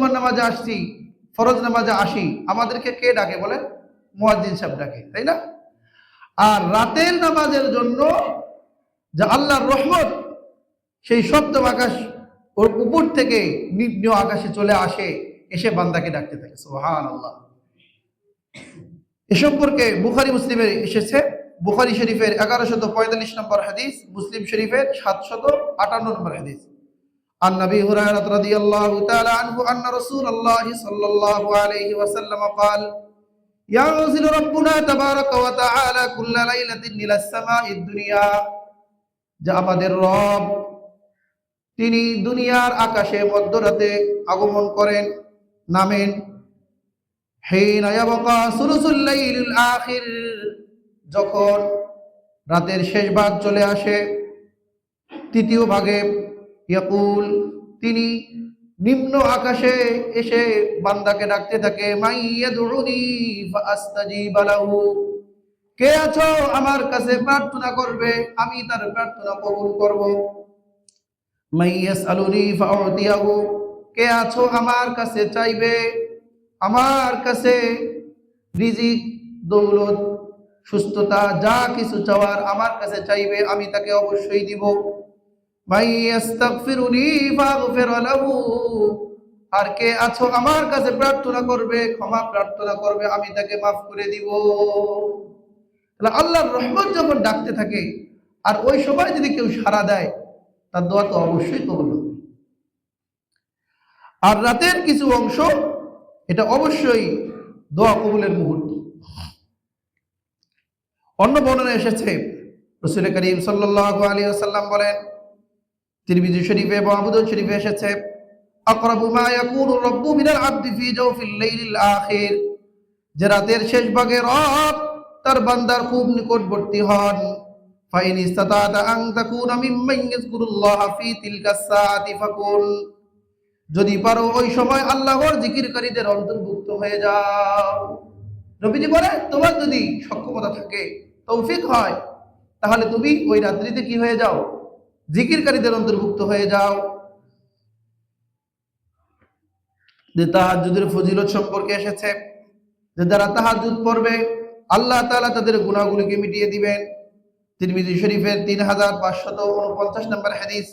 জুমার নামাজে আসছি, ফরজ নামাজে আসি, আমাদেরকে কে ডাকে বলে? মুয়াজ্জিন সাহেব ডাকে, তাই না? আর রাতের নামাজের জন্য যে আল্লাহর রহমত, সেই সপ্তম আকাশ ওর উপর থেকে নিম্ন আকাশে চলে আসে, এসে বান্দাকে ডাকতে থাকে। সুবহানাল্লাহ। এ সম্পর্কে বুখারী মুসলিমে এসেছে। বুখারী শরীফের 1145 নম্বর হাদিস, মুসলিম শরীফের 758 নম্বর হাদিস। عن ابي هريره رضي الله تعالى عنه ان رسول الله صلى الله عليه وسلم قال ينزل ربنا تبارك وتعالى كل ليله الى السماء الدنيا, যা আমাদের রব তিনি দুনিয়ার আকাশে মধ্যরাতে আগমন করেন, নামেন। হিনা ইয়াবকা সুলুসুল লাইলিল আখির, যখন রাতের শেষ ভাগ চলে আসে, তৃতীয় ভাগে। ইয়াকুল, তিনি নিম্ন আকাশে এসে বান্দাকে ডাকতে থাকে, মাইয়াদউনি ফাআস্তাজিব লাহু, কে আছো আমার কাছে প্রার্থনা করবে, আমি তার প্রার্থনা কবুল করব। মাইয়াসআলুনি ফাউতিয়াহু, কে আছো আমার কাছে চাইবে, আমার কাছে রিজিক, দৌলত, সুস্থতা, যা কিছু চাওয়ার আমার কাছে চাইবে, আমি তাকে অবশ্যই দিব। মাইয়াস্তাগফিরুনি ফাগফির লাহু, আর কে আছো আমার কাছে প্রার্থনা করবে, ক্ষমা প্রার্থনা করবে, আমি তাকে মাফ করে দিব। তাহলে আল্লাহর রহমত যখন ডাকতে থাকে, আর ওই সময় যদি কেউ সাড়া দেয়, তার দোয়া তো অবশ্যই কবুল হবে। আর রাতের কিছু অংশ, এটা অবশ্যই দোয়া কবুলের মুহূর্ত। অন্য বর্ণনা এসেছে, রাসূল করিম সাল্লাল্লাহু আলাইহি ওয়াসাল্লাম বলেন, তিরমিজি শরীফে এবং আবু দাউদ শরীফে এসেছে, আকরাবু মা ইয়াকুনু রাব্বু মিনাল আবদি ফি জাওফিল লাইলিল আখির, যে রাতের শেষ ভাগে রব তার বান্দার খুব নিকটবর্তী হন। ফাইন ইসতাতা আন তাকুনা মিম্মান ইয়াযকুরুল্লাহা ফি তিলকা সাআতি ফাকুন, যদি পারো ওই সময় আল্লাহর জিকিরকারীদের অন্তর্ভুক্ত হয়ে যাও। নবীজি বলে, তোমার যদি সক্ষমতা থাকে, তৌফিক হয়, তাহলে তুমি ওই রাত্রিতে কি হয়ে যাও? জিকিরকারীদের অন্তর্ভুক্ত হয়ে যাও। যে তাহাজ্জুদের ফজিলত সম্পর্কে এসেছে, যে যারা তাহাজ্জুদ পড়বে আল্লাহ তাআলা তাদের গুনাহগুলোকে মিটিয়ে দিবেন। তিরমিজি শরীফের 3549 নম্বর হাদিস।